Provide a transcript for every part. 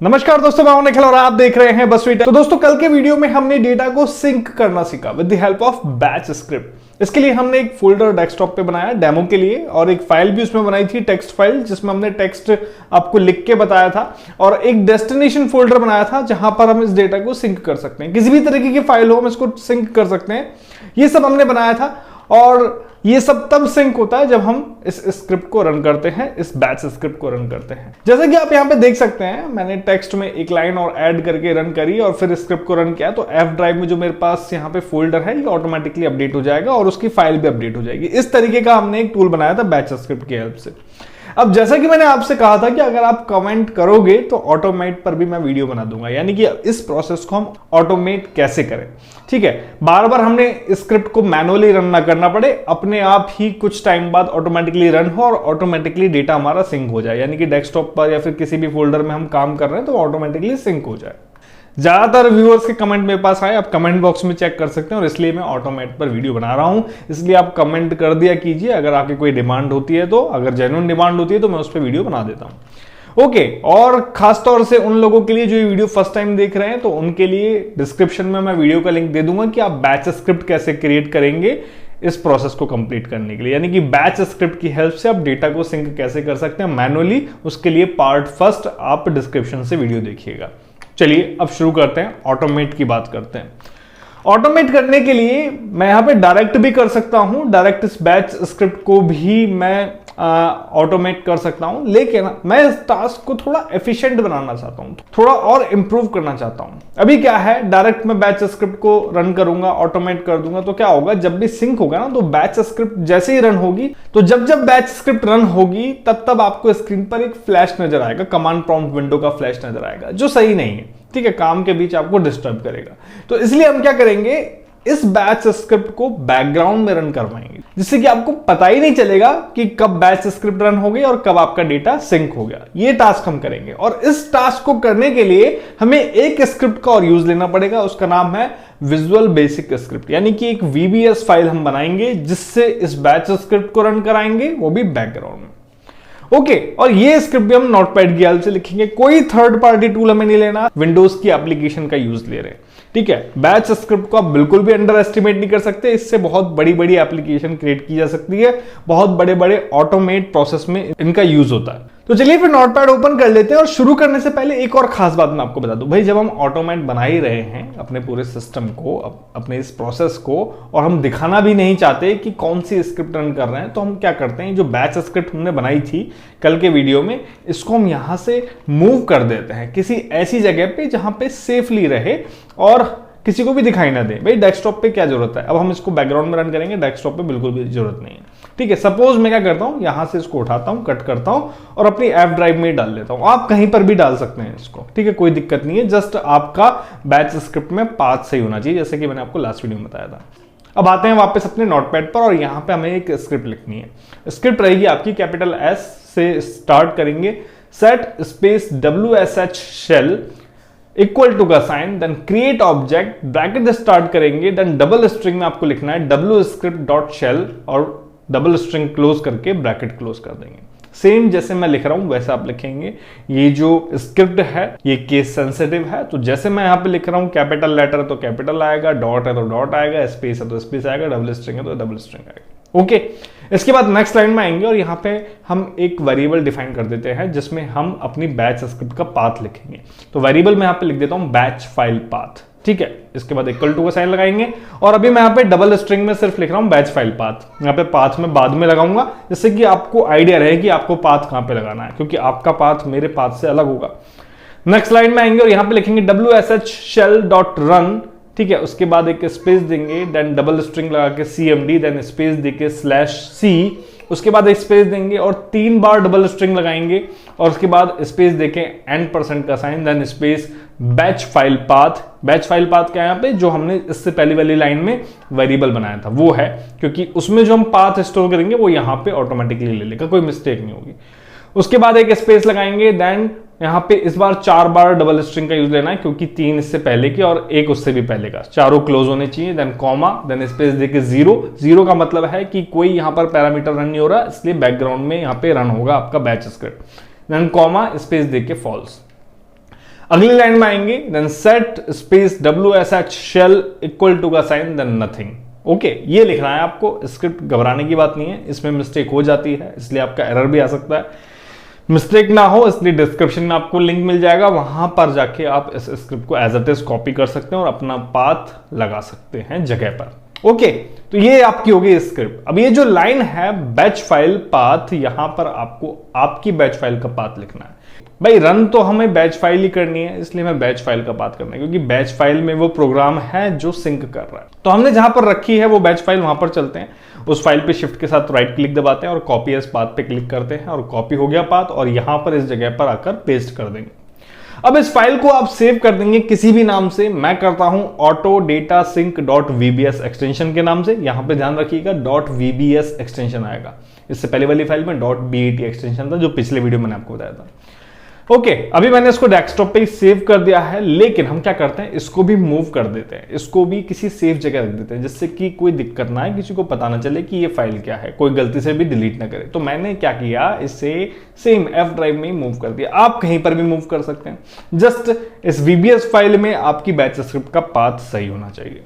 नमस्कार दोस्तों, मैं हूं निखिल और आप देख रहे हैं बस स्वीट। तो दोस्तों, कल के वीडियो में हमने डेटा को सिंक करना सीखा with the help of batch script. इसके लिए हमने एक फोल्डर डेस्कटॉप पे बनाया डेमो के लिए, और एक फाइल भी उसमें बनाई थी, टेक्स्ट फाइल, जिसमें हमने टेक्स्ट आपको लिख के बताया था, और एक डेस्टिनेशन फोल्डर बनाया था जहां पर हम इस डेटा को सिंक कर सकते हैं। किसी भी तरीके की फाइल हो हम इसको सिंक कर सकते हैं। ये सब हमने बनाया था, और ये सब तब सिंक होता है जब हम इस स्क्रिप्ट को रन करते हैं, इस बैच स्क्रिप्ट को रन करते हैं। जैसे कि आप यहां पे देख सकते हैं, मैंने टेक्स्ट में एक लाइन और ऐड करके रन करी और फिर स्क्रिप्ट को रन किया, तो एफ ड्राइव में जो मेरे पास यहाँ पे फोल्डर है ये ऑटोमेटिकली अपडेट हो जाएगा और उसकी फाइल भी अपडेट हो जाएगी। इस तरीके का हमने एक टूल बनाया था बैच स्क्रिप्ट की हेल्प से। अब जैसा कि मैंने आपसे कहा था कि अगर आप कमेंट करोगे तो ऑटोमेट पर भी मैं वीडियो बना दूंगा, यानी कि इस प्रोसेस को हम ऑटोमेट कैसे करें। ठीक है, बार बार हमने स्क्रिप्ट को मैनुअली रन ना करना पड़े, अपने आप ही कुछ टाइम बाद ऑटोमेटिकली रन हो और ऑटोमेटिकली डेटा हमारा सिंक हो जाए, यानी कि डेस्कटॉप पर या फिर किसी भी फोल्डर में हम काम कर रहे हैं तो ऑटोमेटिकली सिंक हो जाए। ज्यादातर व्यूअर्स के कमेंट मेरे पास आए, आप कमेंट बॉक्स में चेक कर सकते हैं, और इसलिए मैं ऑटोमेट पर वीडियो बना रहा हूं। इसलिए आप कमेंट कर दिया कीजिए अगर आपकी कोई डिमांड होती है तो, अगर जेन्युइन डिमांड होती है तो मैं उस पर वीडियो बना देता हूं। ओके, और खासतौर से उन लोगों के लिए जो ये वीडियो फर्स्ट टाइम देख रहे हैं, तो उनके लिए डिस्क्रिप्शन में मैं वीडियो का लिंक दे दूंगा कि आप बैच स्क्रिप्ट कैसे क्रिएट करेंगे इस प्रोसेस को कंप्लीट करने के लिए, यानी कि बैच स्क्रिप्ट की हेल्प से आप डेटा को सिंक कैसे कर सकते हैं मैनुअली। उसके लिए पार्ट फर्स्ट आप डिस्क्रिप्शन से वीडियो देखिएगा। चलिए अब शुरू करते हैं, ऑटोमेट की बात करते हैं। ऑटोमेट करने के लिए मैं यहां पे डायरेक्ट भी कर सकता हूं, डायरेक्ट इस बैच स्क्रिप्ट को भी मैं ऑटोमेट कर सकता हूं, लेकिन मैं इस टास्क को थोड़ा एफिशिएंट बनाना चाहता हूं, थोड़ा और इंप्रूव करना चाहता हूं। अभी क्या है, डायरेक्ट मैं बैच स्क्रिप्ट को रन करूंगा, ऑटोमेट कर दूंगा, तो क्या होगा, जब भी सिंक होगा ना, तो बैच स्क्रिप्ट जैसे ही रन होगी, तो जब जब बैच स्क्रिप्ट रन होगी तब तब आपको स्क्रीन पर एक फ्लैश नजर आएगा, कमांड प्रॉम्प्ट विंडो का फ्लैश नजर आएगा, जो सही नहीं है। ठीक है, काम के बीच आपको डिस्टर्ब करेगा। तो इसलिए हम क्या करेंगे, इस बैच स्क्रिप्ट को बैकग्राउंड में रन करवाएंगे, जिससे कि आपको पता ही नहीं चलेगा कि कब बैच स्क्रिप्ट रन हो गई और कब आपका डेटा सिंक हो गया। ये टास्क हम करेंगे, और इस टास्क को करने के लिए हमें एक स्क्रिप्ट का और यूज लेना पड़ेगा। उसका नाम है विजुअल बेसिक स्क्रिप्ट, यानी कि एक VBS फाइल हम बनाएंगे जिससे इस बैच स्क्रिप्ट को रन कराएंगे, वो भी बैकग्राउंड में। ओके, और ये स्क्रिप्ट भी हम नोटपैड की हेल्प से लिखेंगे। कोई थर्ड पार्टी टूल हमें नहीं लेना, विंडोज की एप्लीकेशन का यूज ले रहे हैं। ठीक है, बैच स्क्रिप्ट को आप बिल्कुल भी अंडर एस्टिमेट नहीं कर सकते, इससे बहुत बड़ी बड़ी एप्लीकेशन क्रिएट की जा सकती है, बहुत बड़े बड़े ऑटोमेट प्रोसेस में इनका यूज होता है। तो चलिए फिर नोटपैड ओपन कर लेते हैं, और शुरू करने से पहले एक और खास बात मैं आपको बता दूं। भाई, जब हम ऑटोमेट बना ही रहे हैं अपने पूरे सिस्टम को, अपने इस प्रोसेस को, और हम दिखाना भी नहीं चाहते कि कौन सी स्क्रिप्ट रन कर रहे हैं, तो हम क्या करते हैं, जो बैच स्क्रिप्ट हमने बनाई थी कल के वीडियो में, इसको हम यहां से मूव कर देते हैं किसी ऐसी जगह पे जहां पे सेफली रहे और किसी को भी दिखाई ना दे। भाई, डेस्कटॉप पे क्या जरूरत है, अब हम इसको बैकग्राउंड में रन करेंगे, डेस्कटॉप पे बिल्कुल भी जरूरत नहीं है। ठीक है, सपोज मैं क्या करता हूं, यहां से इसको उठाता हूं, कट करता हूं और अपनी एफ ड्राइव में डाल लेता हूं। आप कहीं पर भी डाल सकते हैं इसको, ठीक है, कोई दिक्कत नहीं है। जस्ट आपका बैच स्क्रिप्ट में पाथ सही होना चाहिए, जैसे कि मैंने आपको लास्ट वीडियो में बताया था। अब आते हैं वापस अपने नोटपैड पर, और यहां पे हमें एक स्क्रिप्ट लिखनी है। स्क्रिप्ट रहेगी आपकी कैपिटल S से स्टार्ट करेंगे, set space WSH shell equal to का sign, then create object, bracket start करेंगे, देन डबल स्ट्रिंग में आपको लिखना है WScript.shell, और डबल स्ट्रिंग क्लोज करके ब्रैकेट क्लोज कर देंगे। सेम जैसे मैं लिख रहा हूं वैसे आप लिखेंगे। ये जो स्क्रिप्ट है ये केस सेंसिटिव है, तो जैसे मैं यहां पे लिख रहा हूं, कैपिटल लेटर है तो कैपिटल आएगा, डॉट है तो डॉट आएगा, स्पेस है तो स्पेस आएगा, डबल स्ट्रिंग है तो डबल स्ट्रिंग आएगा। ओके, इसके बाद नेक्स्ट लाइन में आएंगे, और यहां पे हम एक वेरिएबल डिफाइन कर देते हैं जिसमें हम अपनी बैच स्क्रिप्ट का पाथ लिखेंगे। तो वेरिएबल में यहां पे लिख देता हूं बैच फाइल पाथ। ठीक है, इसके बाद इक्वल टू का साइन लगाएंगे, और अभी मैं यहां पे डबल स्ट्रिंग में सिर्फ लिख रहा हूं बैच फाइल पाथ। यहां पे पाथ में बाद में लगाऊंगा, जिससे कि आपको आइडिया रहे कि आपको पाथ कहां पे लगाना है, क्योंकि आपका पाथ मेरे पाथ से अलग होगा। नेक्स्ट लाइन में आएंगे और यहां पे लिखेंगे WSH shell.run। ठीक है, उसके बाद एक स्पेस देंगे, देन डबल स्ट्रिंग लगा के CMD, देन स्पेस देके /C, उसके बाद एक स्पेस देंगे और 3 बार डबल स्ट्रिंग लगाएंगे, और उसके बाद स्पेस देके %% का sign, then space batch file path. Batch file path क्या है यहाँ पे, जो हमने इससे पहली वाली लाइन में वेरिएबल बनाया था वो है, क्योंकि उसमें जो हम पाथ स्टोर करेंगे वो यहाँ पे ऑटोमेटिकली ले लेगा, कोई मिस्टेक नहीं होगी। उसके बाद एक स्पेस लगाएंगे, देन यहां पे इस बार 4 बार डबल स्ट्रिंग का यूज लेना है, क्योंकि 3 इससे पहले की और 1 उससे भी पहले का, चारों क्लोज होने चाहिए। देन कॉमा, देन स्पेस देके 0 का मतलब है कि कोई यहां पर पैरामीटर रन नहीं हो रहा, इसलिए बैकग्राउंड में यहां पे रन होगा आपका batch script. Then comma, space देके फॉल्स। अगली लाइन में आएंगे, then set space WSH shell equal to का साइन देन नथिंग। ओके, ये लिखना है आपको। स्क्रिप्ट घबराने की बात नहीं है, इसमें मिस्टेक हो जाती है, इसलिए आपका एरर भी आ सकता है। मिस्टेक ना हो इसलिए डिस्क्रिप्शन में आपको लिंक मिल जाएगा, वहां पर जाके आप इस स्क्रिप्ट को एज इट इज कॉपी कर सकते हैं और अपना पाथ लगा सकते हैं जगह पर। ओके, तो ये आपकी होगी स्क्रिप्ट। अब ये जो लाइन है बैच फाइल पाथ, यहां पर आपको आपकी बैच फाइल का पाथ लिखना है। भाई रन तो हमें बैच फाइल ही करनी है, इसलिए हमें बैच फाइल का पाथ करना है, क्योंकि बैच फाइल में वो प्रोग्राम है जो सिंक कर रहा है। तो हमने जहां पर रखी है वो बैच फाइल, वहां पर चलते हैं, उस फाइल पे शिफ्ट के साथ राइट क्लिक दबाते हैं और कॉपी एज पाथ पे क्लिक करते हैं और कॉपी हो गया पाथ, और यहां पर इस जगह पर आकर पेस्ट कर देंगे। अब इस फाइल को आप सेव कर देंगे किसी भी नाम से। मैं करता हूं autodatasync.vbs एक्सटेंशन के नाम से। यहां पे ध्यान रखिएगा .vbs एक्सटेंशन आएगा, इससे पहले वाली फाइल में .bat एक्सटेंशन था जो पिछले वीडियो मैंने आपको बताया था। ओके, अभी मैंने इसको डेस्कटॉप पे ही सेव कर दिया है, लेकिन हम क्या करते हैं, इसको भी मूव कर देते हैं, इसको भी किसी सेफ जगह रख देते हैं, जिससे कि कोई दिक्कत ना है, किसी को पता ना चले कि ये फाइल क्या है, कोई गलती से भी डिलीट ना करे। तो मैंने क्या किया, इसे सेम F ड्राइव में ही मूव कर दिया। आप कहीं पर भी मूव कर सकते हैं, जस्ट इस VBS फाइल में आपकी बैच स्क्रिप्ट का पाथ सही होना चाहिए।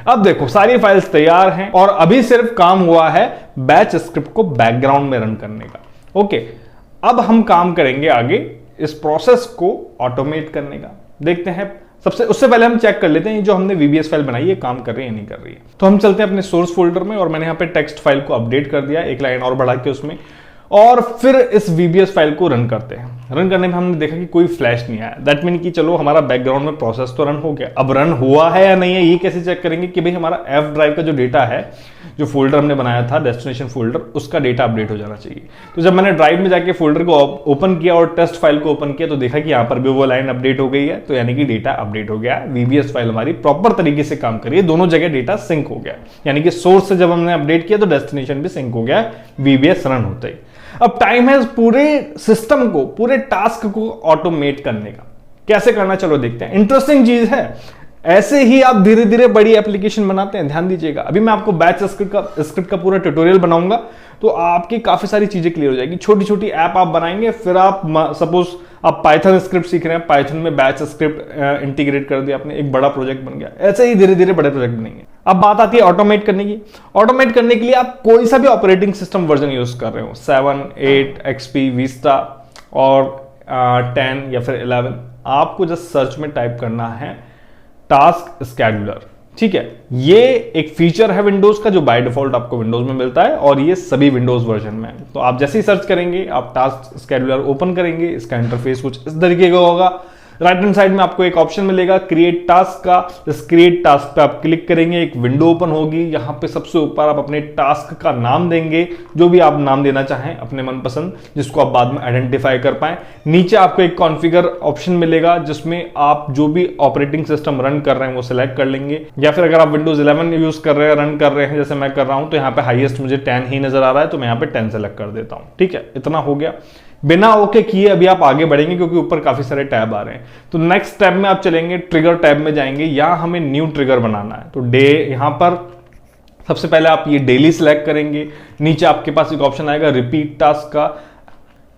अब देखो सारी फाइल्स तैयार हैं और अभी सिर्फ काम हुआ है बैच स्क्रिप्ट को बैकग्राउंड में रन करने का। ओके, अब हम काम करेंगे आगे इस प्रोसेस को ऑटोमेट करने का। देखते हैं, उससे पहले हम चेक कर लेते हैं जो हमने VBS फाइल बनाई है काम कर रही है या नहीं कर रही है। तो हम चलते हैं अपने सोर्स फोल्डर में और मैंने यहाँ पे टेक्स्ट फाइल को अपडेट कर दिया, एक लाइन और बढ़ा के उसमें, और फिर इस VBS फाइल को रन करते हैं। रन करने में हमने देखा कि कोई फ्लैश नहीं आया, दैट मीन कि चलो हमारा बैकग्राउंड में प्रोसेस तो रन हो गया। अब रन हुआ है या नहीं है ये कैसे चेक करेंगे कि भाई हमारा F ड्राइव का जो डेटा है, जो फोल्डर हमने बनाया था डेस्टिनेशन फोल्डर, उसका डेटा अपडेट हो जाना चाहिए। तो जब मैंने ड्राइव में जाके फोल्डर को ओपन किया और टेस्ट फाइल को ओपन किया तो देखा कि यहाँ पर भी वो लाइन अपडेट हो गई है, तो यानी कि डेटा अपडेट हो गया है। VBS फाइल हमारी प्रॉपर तरीके से काम करी है, दोनों जगह डेटा सिंक हो गया, यानी कि सोर्स से जब हमने अपडेट किया तो डेस्टिनेशन भी सिंक हो गया VBS रन होते ही। अब टाइम है पूरे सिस्टम को, पूरे टास्क को ऑटोमेट करने का। कैसे करना चलो देखते हैं, इंटरेस्टिंग चीज है। ऐसे ही आप धीरे धीरे बड़ी एप्लीकेशन बनाते हैं, ध्यान दीजिएगा। अभी मैं आपको बैच स्क्रिप्ट का पूरा ट्यूटोरियल बनाऊंगा तो आपकी काफी सारी चीजें क्लियर हो जाएगी। छोटी छोटी ऐप आप बनाएंगे, फिर आप सपोज आप पाइथन स्क्रिप्ट सीख रहे हैं, पाइथन में बैच स्क्रिप्ट इंटीग्रेट कर दिया आपने, एक बड़ा प्रोजेक्ट बन गया। ऐसे ही धीरे धीरे बड़े प्रोजेक्ट बनेंगे। अब बात आती है ऑटोमेट करने की। ऑटोमेट करने के लिए आप कोई सा भी ऑपरेटिंग सिस्टम वर्जन यूज कर रहे हो, 7, 8, XP, Vista और 10 या फिर 11, आपको जस्ट सर्च में टाइप करना है टास्क स्केड्यूलर। ठीक है, ये एक फीचर है विंडोज का जो बाय डिफॉल्ट आपको विंडोज में मिलता है और ये सभी विंडोज वर्जन में है। तो आप जैसे ही सर्च करेंगे, आप टास्क स्केड्यूलर ओपन करेंगे, इसका इंटरफेस कुछ इस तरीके का होगा। राइट हैंड साइड में आपको एक ऑप्शन मिलेगा क्रिएट टास्क का। इस क्रिएट टास्क पे आप क्लिक करेंगे, एक विंडो ओपन होगी। यहाँ पे सबसे ऊपर आप अपने टास्क का नाम देंगे, जो भी आप नाम देना चाहें अपने मनपसंद, जिसको आप बाद में आइडेंटिफाई कर पाए। नीचे आपको एक कॉन्फ़िगर ऑप्शन मिलेगा जिसमें आप जो भी ऑपरेटिंग सिस्टम रन कर रहे हैं वो सिलेक्ट कर लेंगे, या फिर अगर आप विंडोज 11 यूज कर रहे हैं, रन कर रहे हैं जैसे मैं कर रहा हूं, तो यहाँ पे हाईएस्ट मुझे 10 ही नजर आ रहा है, तो मैं यहाँ पे 10 सेलेक्ट कर देता हूँ। ठीक है, इतना हो गया। बिना ओके किए अभी आप आगे बढ़ेंगे क्योंकि ऊपर काफी सारे टैब आ रहे हैं। तो नेक्स्ट टैब में आप चलेंगे, ट्रिगर टैब में जाएंगे, यहां हमें न्यू ट्रिगर बनाना है। तो डे, यहां पर सबसे पहले आप ये डेली सिलेक्ट करेंगे। नीचे आपके पास एक ऑप्शन आएगा रिपीट टास्क का।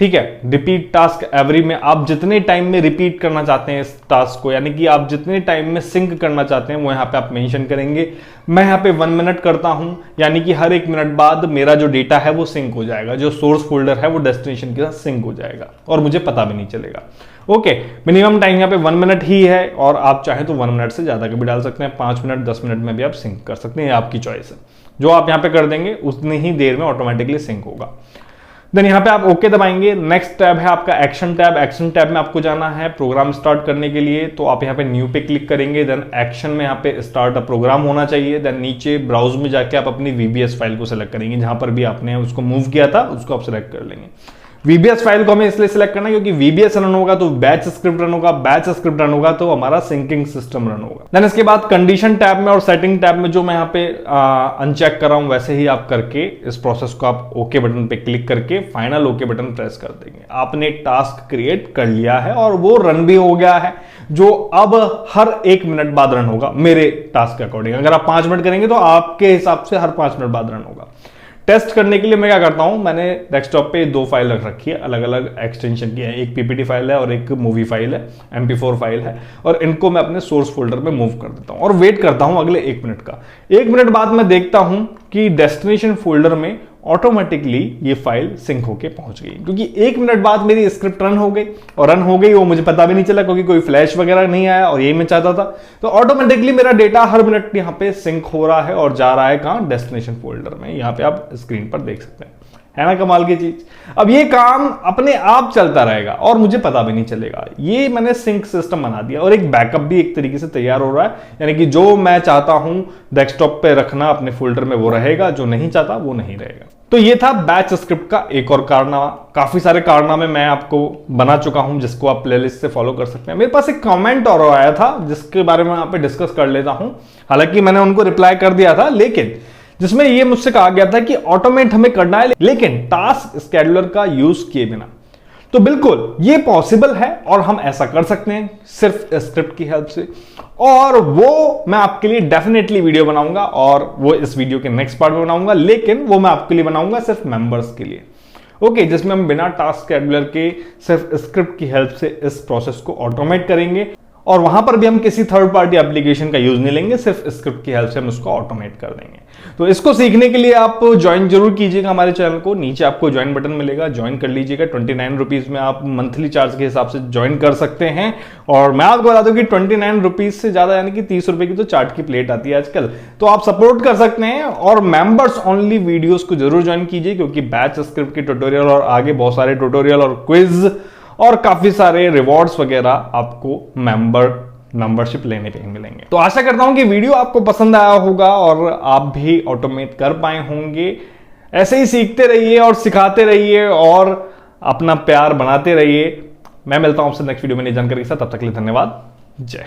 ठीक है, रिपीट टास्क एवरी में आप जितने टाइम में रिपीट करना चाहते हैं इस टास्क को, यानी कि आप जितने टाइम में सिंक करना चाहते हैं वो यहाँ पे आप मेंशन करेंगे। मैं यहाँ पे 1 मिनट करता हूं, यानी कि हर 1 मिनट बाद मेरा जो डेटा है वो सिंक हो जाएगा, जो सोर्स फोल्डर है वो डेस्टिनेशन के साथ सिंक हो जाएगा और मुझे पता भी नहीं चलेगा। ओके, मिनिमम टाइम यहाँ पे 1 मिनट ही है और आप चाहे तो 1 मिनट से ज्यादा का भी डाल सकते हैं, 5 मिनट 10 मिनट में भी आप सिंक कर सकते हैं, आपकी चॉइस है। जो आप यहाँ पे कर देंगे उतनी ही देर में ऑटोमेटिकली सिंक होगा। देन यहाँ पे आप ओके दबाएंगे। नेक्स्ट टैब है आपका एक्शन टैब। एक्शन टैब में आपको जाना है प्रोग्राम स्टार्ट करने के लिए, तो आप यहाँ पे न्यू पे क्लिक करेंगे। देन एक्शन में यहाँ पे स्टार्ट अ प्रोग्राम होना चाहिए। देन नीचे ब्राउज में जाके आप अपनी VBS फाइल को सिलेक्ट करेंगे, जहां पर भी आपने उसको मूव किया था उसको आप सिलेक्ट कर लेंगे। VBS फाइल को हमें इसलिए सिलेक्ट करना है क्योंकि VBS रन होगा तो बैच स्क्रिप्ट रन होगा, बैच स्क्रिप्ट रन होगा तो हमारा सिंकिंग सिस्टम रन होगा। देन इसके बाद कंडीशन टैब में और सेटिंग टैब में जो मैं यहाँ पे अनचेक कर रहा हूं, वैसे ही आप करके इस प्रोसेस को आप ओके बटन पे क्लिक करके फाइनल ओके बटन प्रेस कर देंगे। आपने टास्क क्रिएट कर लिया है और वो रन भी हो गया है, जो अब हर 1 मिनट बाद रन होगा मेरे टास्क के अकॉर्डिंग। अगर आप 5 मिनट करेंगे तो आपके हिसाब से हर 5 मिनट बाद रन होगा। टेस्ट करने के लिए मैं क्या करता हूं, मैंने डेस्कटॉप पे 2 फाइल रख रखी है, अलग अलग एक्सटेंशन की है, एक पीपीटी फाइल है और एक मूवी फाइल है, MP4 फाइल है, और इनको मैं अपने सोर्स फोल्डर में मूव कर देता हूं और वेट करता हूं अगले 1 मिनट का। 1 मिनट बाद मैं देखता हूं कि डेस्टिनेशन फोल्डर में ऑटोमेटिकली ये फाइल सिंक होके पहुंच गई, क्योंकि 1 मिनट बाद मेरी स्क्रिप्ट रन हो गई, और रन हो गई वो मुझे पता भी नहीं चला क्योंकि कोई फ्लैश वगैरह नहीं आया, और यही मैं चाहता था। तो ऑटोमेटिकली मेरा डेटा हर मिनट यहां पे सिंक हो रहा है और जा रहा है कहां, डेस्टिनेशन फोल्डर में। यहां पे आप स्क्रीन पर देख सकते हैं, है ना कमाल की चीज। अब ये काम अपने आप चलता रहेगा और मुझे पता भी नहीं चलेगा। ये मैंने सिंक सिस्टम बना दिया, और एक बैकअप भी एक तरीके से तैयार हो रहा है, यानी कि जो मैं चाहता हूं डेस्कटॉप पे रखना अपने फोल्डर में वो रहेगा, जो नहीं चाहता वो नहीं रहेगा। तो ये था बैच स्क्रिप्ट का एक और कारनामा। काफी सारे कारनामे मैं आपको बना चुका हूं जिसको आप प्लेलिस्ट से फॉलो कर सकते हैं। मेरे पास एक कमेंट और आया था जिसके बारे में यहाँ पे डिस्कस कर लेता हूं, हालांकि मैंने उनको रिप्लाई कर दिया था, लेकिन जिसमें ये मुझसे कहा गया था कि ऑटोमेट हमें करना है लेकिन टास्क स्केड्यूलर का यूज किए बिना। तो बिल्कुल ये पॉसिबल है और हम ऐसा कर सकते हैं सिर्फ स्क्रिप्ट की हेल्प से, और वो मैं आपके लिए डेफिनेटली वीडियो बनाऊंगा, और वो इस वीडियो के नेक्स्ट पार्ट में बनाऊंगा, लेकिन वो मैं आपके लिए बनाऊंगा सिर्फ मेंबर्स के लिए। ओके, जिसमें हम बिना टास्क स्केड्यूलर के सिर्फ स्क्रिप्ट की हेल्प से इस प्रोसेस को ऑटोमेट करेंगे, और वहां पर भी हम किसी थर्ड पार्टी एप्लीकेशन का यूज नहीं लेंगे, सिर्फ स्क्रिप्ट की हेल्प से हम उसको ऑटोमेट कर देंगे। तो इसको सीखने के लिए आप ज्वाइन जरूर कीजिएगा हमारे चैनल को, नीचे आपको ज्वाइन बटन मिलेगा, ज्वाइन कर लीजिएगा। 29 रुपीज में आप मंथली चार्ज के हिसाब से ज्वाइन कर सकते हैं। और मैं आपको बता दूं कि 29 रुपीज से ज्यादा यानी कि 30 रुपए की तो चार्ट की प्लेट आती है आजकल, तो आप सपोर्ट कर सकते हैं। और मेंबर्स ओनली वीडियोस को जरूर ज्वाइन कीजिए, क्योंकि बैच स्क्रिप्ट के ट्यूटोरियल और आगे बहुत सारे ट्यूटोरियल और क्विज और काफी सारे रिवॉर्ड्स वगैरह आपको मेंबरशिप लेने पे मिलेंगे। तो आशा करता हूं कि वीडियो आपको पसंद आया होगा और आप भी ऑटोमेट कर पाए होंगे। ऐसे ही सीखते रहिए और सिखाते रहिए और अपना प्यार बनाते रहिए। मैं मिलता हूं आपसे नेक्स्ट वीडियो में नई जानकारी के साथ, तब तक के लिए धन्यवाद। जय।